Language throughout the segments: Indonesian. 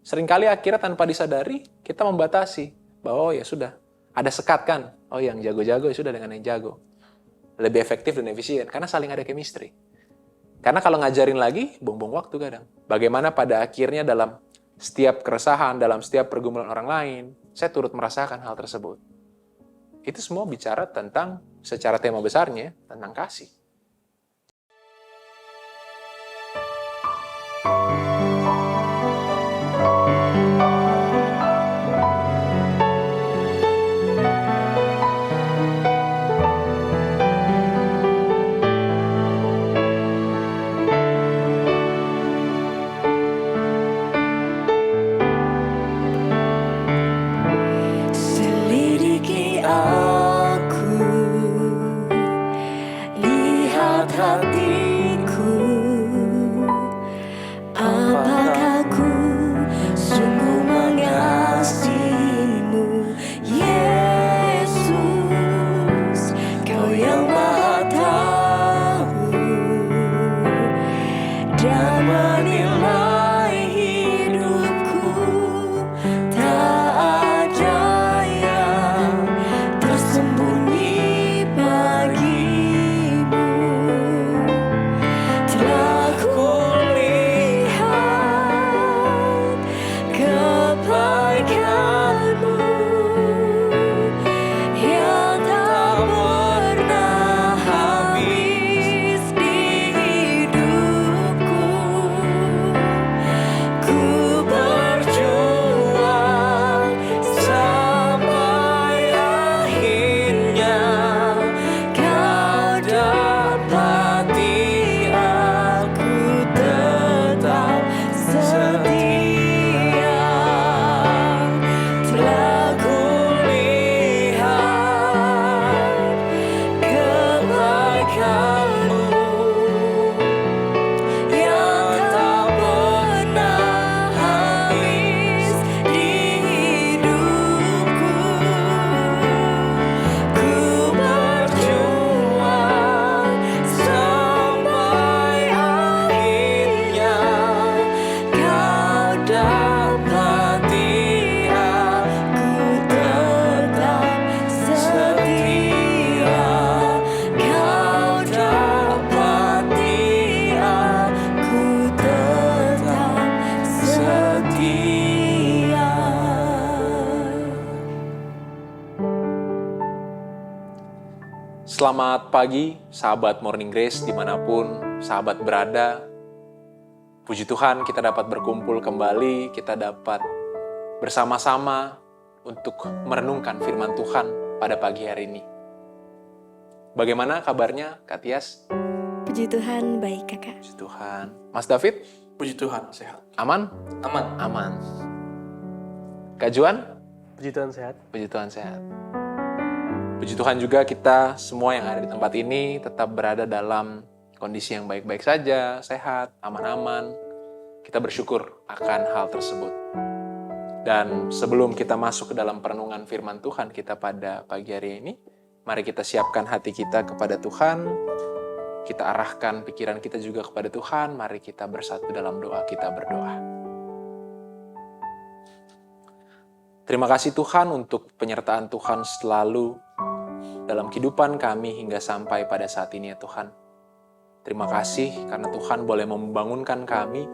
Seringkali akhirnya tanpa disadari, kita membatasi. Bahwa ya sudah, ada sekat kan. Oh yang jago-jago ya sudah dengan yang jago. Lebih efektif dan efisien, karena saling ada chemistry. Karena kalau ngajarin lagi, buang-buang waktu kadang. Bagaimana pada akhirnya dalam setiap keresahan, dalam setiap pergumulan orang lain, saya turut merasakan hal tersebut. Itu semua bicara tentang, secara tema besarnya, tentang kasih. Selidiki aku, lihat hatiku, apakah ku sungguh mengasihimu, Yesus, Kau yang Maha Tahu dan menilai hidupku. Tak ada yang tersembunyi bagimu. Telah kulihat kebaikanmu yang tak pernah habis di hidupku. Ku berjuang sampai akhirnya Kau dapati aku tetap setia. Telah kulihat kebaikanmu yang tak pernah habis di hidupku. Ku berjuang sampai akhirnya Kau dapati aku tetap setia. Kau dapati aku tetap setia. Selamat pagi, sahabat Morning Grace, dimanapun sahabat berada. Puji Tuhan, kita dapat berkumpul kembali, kita dapat bersama-sama untuk merenungkan firman Tuhan pada pagi hari ini. Bagaimana kabarnya, Kak Tias? Puji Tuhan, baik kakak. Puji Tuhan. Mas David, Puji Tuhan, sehat. aman? Aman. Aman. Kak Juan? Puji Tuhan, sehat. Puji Tuhan sehat. Puji Tuhan juga kita semua yang ada di tempat ini tetap berada dalam kondisi yang baik-baik saja, sehat, aman-aman. Kita bersyukur akan hal tersebut. Dan sebelum kita masuk ke dalam perenungan firman Tuhan kita pada pagi hari ini, mari kita siapkan hati kita kepada Tuhan. Kita arahkan pikiran kita juga kepada Tuhan. Mari kita bersatu dalam doa, kita berdoa. Terima kasih Tuhan untuk penyertaan Tuhan selalu dalam kehidupan kami hingga sampai pada saat ini ya Tuhan. Terima kasih karena Tuhan boleh membangunkan kami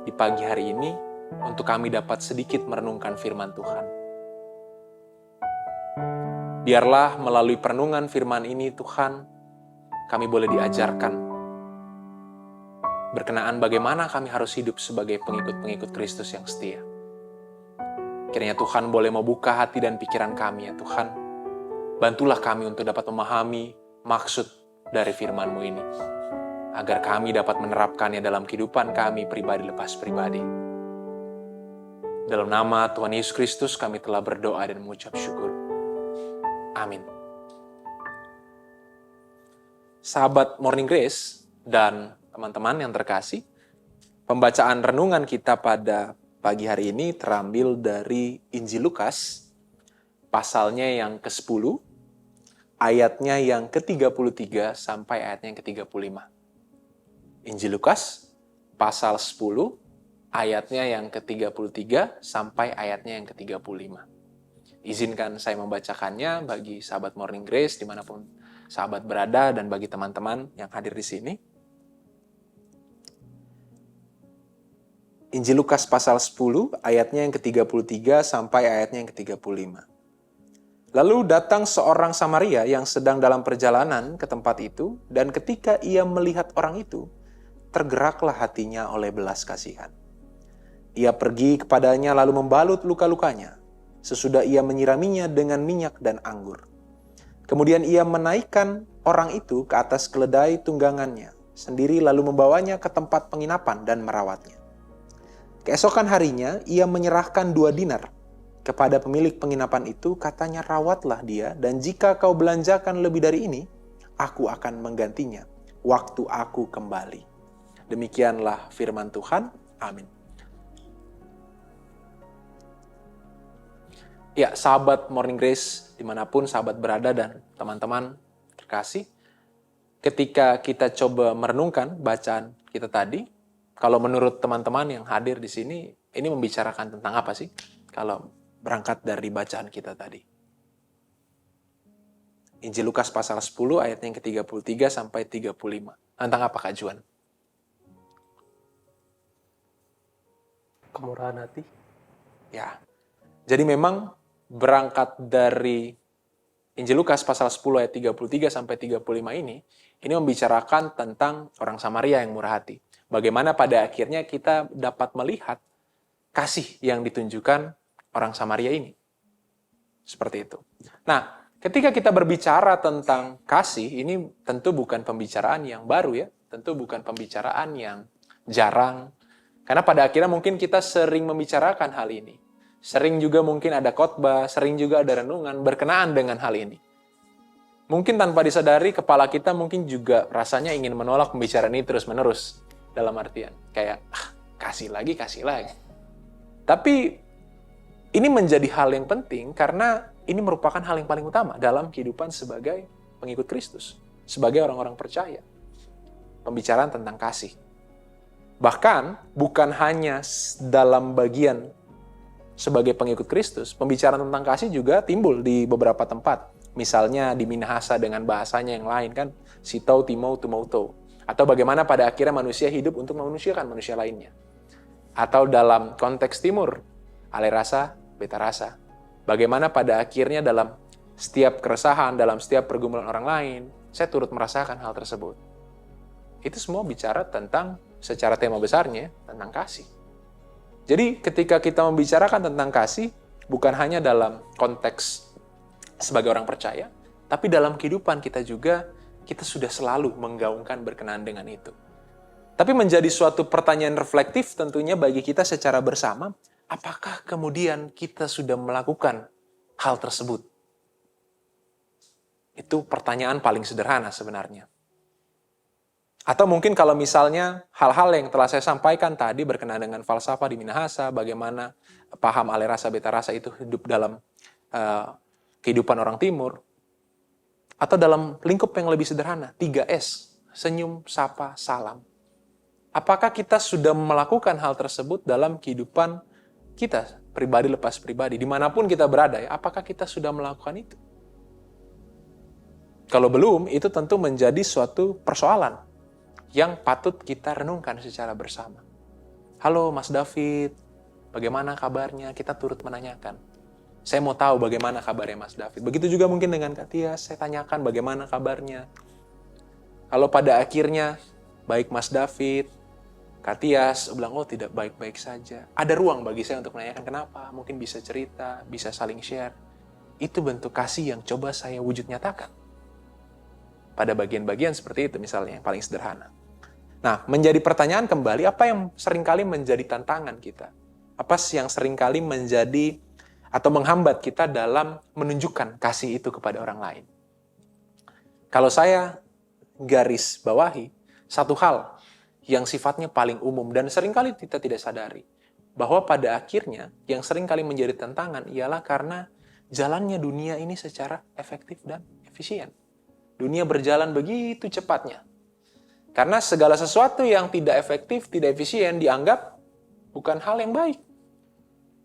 di pagi hari ini untuk kami dapat sedikit merenungkan firman Tuhan. Biarlah melalui perenungan firman ini Tuhan, kami boleh diajarkan berkenaan bagaimana kami harus hidup sebagai pengikut-pengikut Kristus yang setia. Kiranya Tuhan boleh membuka hati dan pikiran kami ya Tuhan. Bantulah kami untuk dapat memahami maksud dari firman-Mu ini. Agar kami dapat menerapkannya dalam kehidupan kami pribadi lepas pribadi. Dalam nama Tuhan Yesus Kristus kami telah berdoa dan mengucap syukur. Amin. Sahabat Morning Grace dan teman-teman yang terkasih, pembacaan renungan kita pada pagi hari ini terambil dari Injil Lukas, pasalnya yang ke-10, ayatnya yang ke-33 sampai ayatnya yang ke-35. Injil Lukas, pasal 10, ayatnya yang ke-33 sampai ayatnya yang ke-35. Izinkan saya membacakannya bagi sahabat Morning Grace dimanapun sahabat berada dan bagi teman-teman yang hadir di sini. Injil Lukas pasal 10 ayatnya yang ke-33 sampai ayatnya yang ke-35. Lalu datang seorang Samaria yang sedang dalam perjalanan ke tempat itu, dan ketika ia melihat orang itu, tergeraklah hatinya oleh belas kasihan. Ia pergi kepadanya lalu membalut luka-lukanya, sesudah ia menyiraminya dengan minyak dan anggur. Kemudian ia menaikkan orang itu ke atas keledai tunggangannya, sendiri lalu membawanya ke tempat penginapan dan merawatnya. Keesokan harinya, ia menyerahkan 2 dinar kepada pemilik penginapan itu, katanya, rawatlah dia, dan jika kau belanjakan lebih dari ini, aku akan menggantinya waktu aku kembali. Demikianlah firman Tuhan. Amin. Ya, sahabat Morning Grace, dimanapun sahabat berada dan teman-teman terkasih, ketika kita coba merenungkan bacaan kita tadi, kalau menurut teman-teman yang hadir di sini, ini membicarakan tentang apa sih? Kalau berangkat dari bacaan kita tadi. Injil Lukas pasal 10 ayatnya yang ke-33 sampai 35. Tentang apa Kak Juan? Kemurahan hati. Ya. Jadi memang berangkat dari Injil Lukas pasal 10 ayat 33 sampai 35 ini membicarakan tentang orang Samaria yang murah hati. Bagaimana pada akhirnya kita dapat melihat kasih yang ditunjukkan orang Samaria ini. Seperti itu. Nah, ketika kita berbicara tentang kasih, ini tentu bukan pembicaraan yang baru ya. Tentu bukan pembicaraan yang jarang. Karena pada akhirnya mungkin kita sering membicarakan hal ini. Sering juga mungkin ada khotbah, sering juga ada renungan berkenaan dengan hal ini. Mungkin tanpa disadari, kepala kita mungkin juga rasanya ingin menolak pembicaraan ini terus-menerus. Dalam artian, kayak, kasih lagi. Tapi, ini menjadi hal yang penting karena ini merupakan hal yang paling utama dalam kehidupan sebagai pengikut Kristus. Sebagai orang-orang percaya. Pembicaraan tentang kasih. Bahkan, bukan hanya dalam bagian sebagai pengikut Kristus, pembicaraan tentang kasih juga timbul di beberapa tempat. Misalnya di Minahasa dengan bahasanya yang lain kan, sitau, timau, tumauto. Atau bagaimana pada akhirnya manusia hidup untuk memanusiakan manusia lainnya. Atau dalam konteks timur, ale rasa, beta rasa. Bagaimana pada akhirnya dalam setiap keresahan, dalam setiap pergumulan orang lain, saya turut merasakan hal tersebut. Itu semua bicara tentang, secara tema besarnya, tentang kasih. Jadi ketika kita membicarakan tentang kasih, bukan hanya dalam konteks sebagai orang percaya, tapi dalam kehidupan kita juga, kita sudah selalu menggaungkan berkenaan dengan itu. Tapi menjadi suatu pertanyaan reflektif tentunya bagi kita secara bersama, apakah kemudian kita sudah melakukan hal tersebut? Itu pertanyaan paling sederhana sebenarnya. Atau mungkin kalau misalnya hal-hal yang telah saya sampaikan tadi berkenaan dengan falsafah di Minahasa, bagaimana paham ale rasa beta rasa itu hidup dalam kehidupan orang timur, atau dalam lingkup yang lebih sederhana, 3S, senyum, sapa, salam. Apakah kita sudah melakukan hal tersebut dalam kehidupan kita, pribadi lepas pribadi, dimanapun kita berada, ya, apakah kita sudah melakukan itu? Kalau belum, itu tentu menjadi suatu persoalan yang patut kita renungkan secara bersama. Halo Mas David, bagaimana kabarnya? Kita turut menanyakan. Saya mau tahu bagaimana kabarnya Mas David. Begitu juga mungkin dengan Kak Tias, saya tanyakan bagaimana kabarnya. Kalau pada akhirnya, baik Mas David, Kak Tias bilang, oh tidak baik-baik saja. Ada ruang bagi saya untuk menanyakan kenapa. Mungkin bisa cerita, bisa saling share. Itu bentuk kasih yang coba saya wujud nyatakan. Pada bagian-bagian seperti itu misalnya, yang paling sederhana. Nah, menjadi pertanyaan kembali, apa yang seringkali menjadi tantangan kita? Apa yang seringkali menjadi atau menghambat kita dalam menunjukkan kasih itu kepada orang lain? Kalau saya garis bawahi, satu hal yang sifatnya paling umum dan seringkali kita tidak sadari, bahwa pada akhirnya yang seringkali menjadi tantangan ialah karena jalannya dunia ini secara efektif dan efisien. Dunia berjalan begitu cepatnya. Karena segala sesuatu yang tidak efektif, tidak efisien dianggap bukan hal yang baik.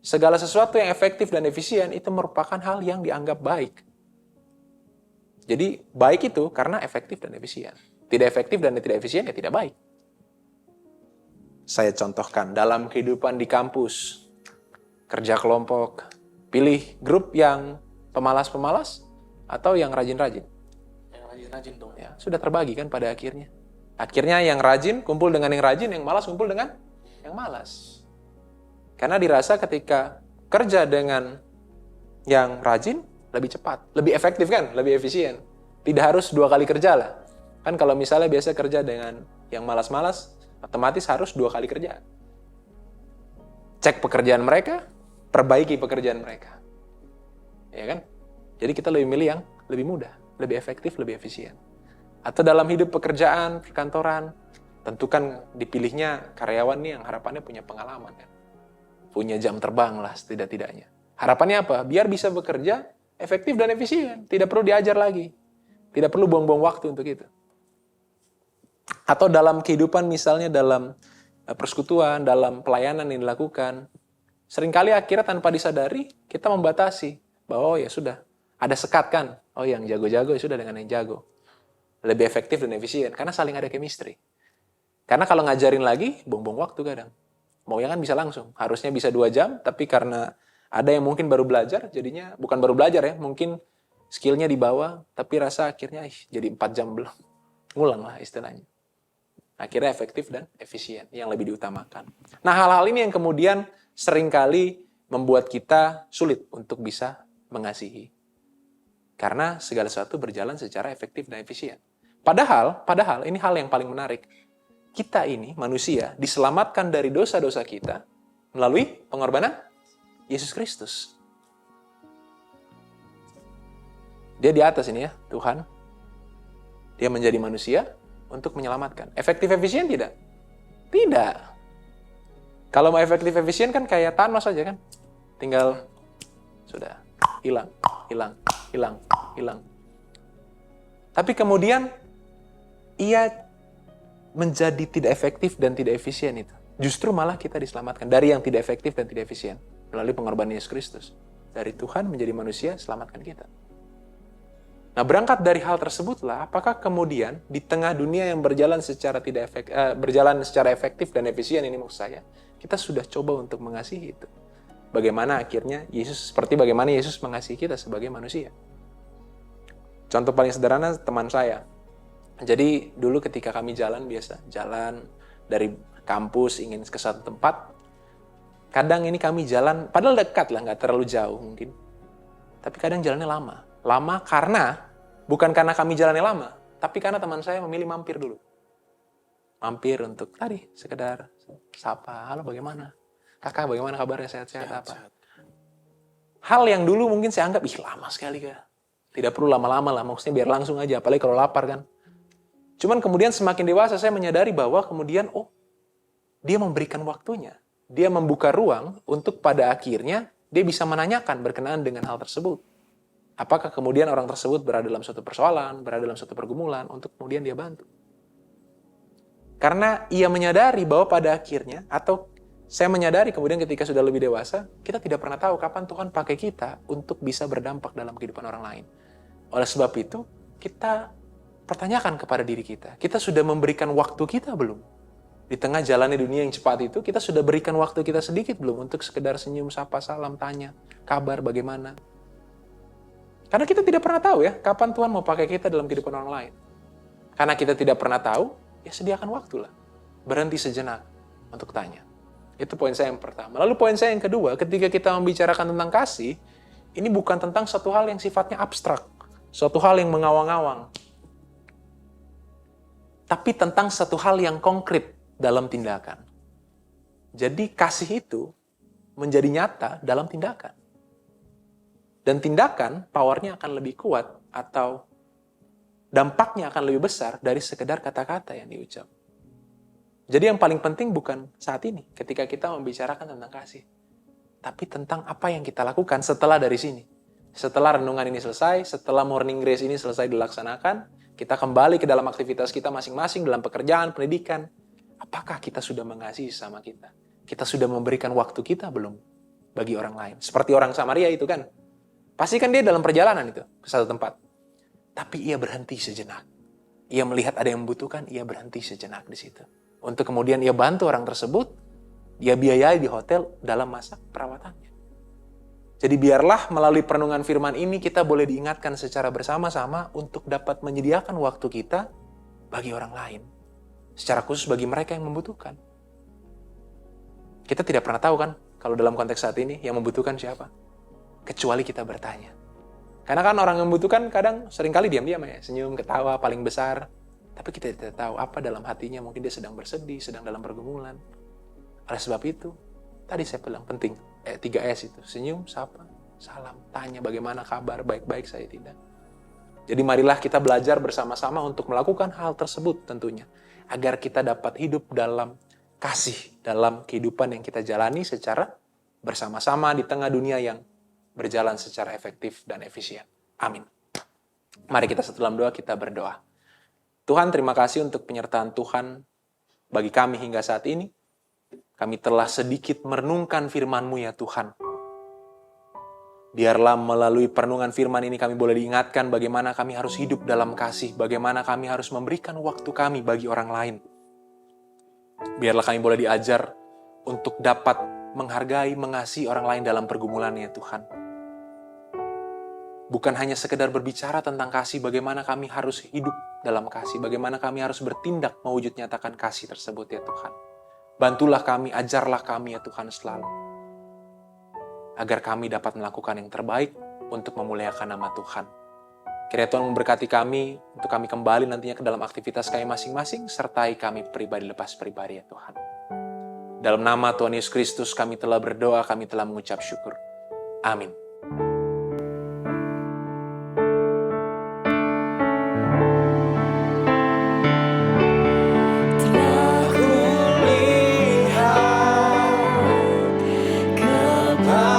Segala sesuatu yang efektif dan efisien itu merupakan hal yang dianggap baik. Jadi baik itu karena efektif dan efisien. Tidak efektif dan tidak efisien ya tidak baik. Saya contohkan dalam kehidupan di kampus, kerja kelompok, pilih grup yang pemalas-pemalas atau yang rajin-rajin. Yang rajin-rajin dong. Ya, sudah terbagi kan pada akhirnya. Akhirnya yang rajin kumpul dengan yang rajin, yang malas kumpul dengan yang malas. Karena dirasa ketika kerja dengan yang rajin, lebih cepat, lebih efektif kan, lebih efisien. Tidak harus 2 kali kerja lah. Kan kalau misalnya biasa kerja dengan yang malas-malas, otomatis harus 2 kali kerja. Cek pekerjaan mereka, perbaiki pekerjaan mereka. Ya kan? Jadi kita lebih milih yang lebih mudah, lebih efektif, lebih efisien. Atau dalam hidup pekerjaan, perkantoran, tentukan dipilihnya karyawan nih yang harapannya punya pengalaman kan. Punya jam terbang lah setidak-tidaknya. Harapannya apa? Biar bisa bekerja efektif dan efisien. Tidak perlu diajar lagi. Tidak perlu buang-buang waktu untuk itu. Atau dalam kehidupan misalnya dalam persekutuan, dalam pelayanan yang dilakukan. Seringkali akhirnya tanpa disadari, kita membatasi. Bahwa oh ya sudah, ada sekat kan. Oh yang jago-jago ya sudah dengan yang jago. Lebih efektif dan efisien. Karena saling ada chemistry. Karena kalau ngajarin lagi, buang-buang waktu kadang. Maunya kan bisa langsung. Harusnya bisa 2 jam, tapi karena ada yang mungkin baru belajar, jadinya bukan baru belajar ya, mungkin skillnya di bawah, tapi rasa akhirnya jadi 4 jam belum. Ngulang lah istilahnya. Akhirnya efektif dan efisien, yang lebih diutamakan. Nah hal-hal ini yang kemudian seringkali membuat kita sulit untuk bisa mengasihi. Karena segala sesuatu berjalan secara efektif dan efisien. Padahal ini hal yang paling menarik. Kita ini, manusia, diselamatkan dari dosa-dosa kita melalui pengorbanan Yesus Kristus. Dia di atas ini ya, Tuhan. Dia menjadi manusia untuk menyelamatkan. Efektif efisien tidak? Tidak. Kalau mau efektif efisien kan kayak Thanos aja kan. Tinggal sudah hilang. Tapi kemudian ia menjadi tidak efektif dan tidak efisien itu. Justru malah kita diselamatkan dari yang tidak efektif dan tidak efisien melalui pengorbanan Yesus Kristus. Dari Tuhan menjadi manusia, selamatkan kita. Nah, berangkat dari hal tersebutlah, apakah kemudian di tengah dunia yang berjalan secara efektif dan efisien ini maksud saya, kita sudah coba untuk mengasihi itu. Bagaimana akhirnya seperti bagaimana Yesus mengasihi kita sebagai manusia. Contoh paling sederhana teman saya. Jadi dulu ketika kami jalan dari kampus ingin ke suatu tempat, kadang ini kami jalan, padahal dekat lah, nggak terlalu jauh mungkin. Tapi kadang jalannya lama. Lama bukan karena kami jalannya lama, tapi karena teman saya memilih mampir dulu. Mampir untuk tadi, sekedar sapa, halo bagaimana? Kakak bagaimana kabarnya, sehat-sehat apa? Hal yang dulu mungkin saya anggap, lama sekali kak. Tidak perlu lama-lama lah, maksudnya biar langsung aja, apalagi kalau lapar kan. Cuman kemudian semakin dewasa saya menyadari bahwa kemudian, dia memberikan waktunya. Dia membuka ruang untuk pada akhirnya dia bisa menanyakan berkenaan dengan hal tersebut. Apakah kemudian orang tersebut berada dalam suatu persoalan, berada dalam suatu pergumulan, untuk kemudian dia bantu. Karena ia menyadari bahwa pada akhirnya, atau saya menyadari kemudian ketika sudah lebih dewasa, kita tidak pernah tahu kapan Tuhan pakai kita untuk bisa berdampak dalam kehidupan orang lain. Oleh sebab itu, kita pertanyakan kepada diri kita sudah memberikan waktu kita belum? Di tengah jalannya dunia yang cepat itu, kita sudah berikan waktu kita sedikit belum untuk sekedar senyum, sapa, salam, tanya, kabar, bagaimana? Karena kita tidak pernah tahu ya, kapan Tuhan mau pakai kita dalam kehidupan orang lain. Karena kita tidak pernah tahu, ya sediakan waktu lah. Berhenti sejenak untuk tanya. Itu poin saya yang pertama. Lalu poin saya yang kedua, ketika kita membicarakan tentang kasih, ini bukan tentang satu hal yang sifatnya abstrak. Suatu hal yang mengawang-awang. Tapi tentang satu hal yang konkret dalam tindakan. Jadi kasih itu menjadi nyata dalam tindakan. Dan tindakan powernya akan lebih kuat atau dampaknya akan lebih besar dari sekedar kata-kata yang diucap. Jadi yang paling penting bukan saat ini ketika kita membicarakan tentang kasih. Tapi tentang apa yang kita lakukan setelah dari sini. Setelah renungan ini selesai, setelah morning grace ini selesai dilaksanakan, kita kembali ke dalam aktivitas kita masing-masing dalam pekerjaan, pendidikan. Apakah kita sudah mengasihi sama kita? Kita sudah memberikan waktu kita belum bagi orang lain? Seperti orang Samaria itu kan. Pasti kan dia dalam perjalanan itu ke satu tempat. Tapi ia berhenti sejenak. Ia melihat ada yang membutuhkan, ia berhenti sejenak di situ. Untuk kemudian ia bantu orang tersebut, ia biayai di hotel dalam masa perawatannya. Jadi biarlah melalui perenungan firman ini kita boleh diingatkan secara bersama-sama untuk dapat menyediakan waktu kita bagi orang lain. Secara khusus bagi mereka yang membutuhkan. Kita tidak pernah tahu kan, kalau dalam konteks saat ini, yang membutuhkan siapa? Kecuali kita bertanya. Karena kan orang yang membutuhkan kadang seringkali diam-diam ya, senyum, ketawa, paling besar. Tapi kita tidak tahu apa dalam hatinya, mungkin dia sedang bersedih, sedang dalam pergumulan. Oleh sebab itu, tadi saya bilang penting, 3S itu, senyum, sapa, salam, tanya bagaimana kabar, baik-baik saya tidak. Jadi marilah kita belajar bersama-sama untuk melakukan hal tersebut tentunya. Agar kita dapat hidup dalam kasih dalam kehidupan yang kita jalani secara bersama-sama di tengah dunia yang berjalan secara efektif dan efisien. Amin. Mari kita satu dalam doa, kita berdoa. Tuhan, terima kasih untuk penyertaan Tuhan bagi kami hingga saat ini. Kami telah sedikit merenungkan firman-Mu ya Tuhan. Biarlah melalui perenungan firman ini kami boleh diingatkan bagaimana kami harus hidup dalam kasih, bagaimana kami harus memberikan waktu kami bagi orang lain. Biarlah kami boleh diajar untuk dapat menghargai, mengasihi orang lain dalam pergumulannya Tuhan. Bukan hanya sekedar berbicara tentang kasih, bagaimana kami harus hidup dalam kasih, bagaimana kami harus bertindak mewujud nyatakan kasih tersebut ya Tuhan. Bantulah kami, ajarlah kami ya Tuhan selalu. Agar kami dapat melakukan yang terbaik untuk memuliakan nama Tuhan. Kiranya Tuhan memberkati kami, untuk kami kembali nantinya ke dalam aktivitas kami masing-masing, sertai kami pribadi lepas pribadi ya Tuhan. Dalam nama Tuhan Yesus Kristus kami telah berdoa, kami telah mengucap syukur. Amin. Telah kulihat kepada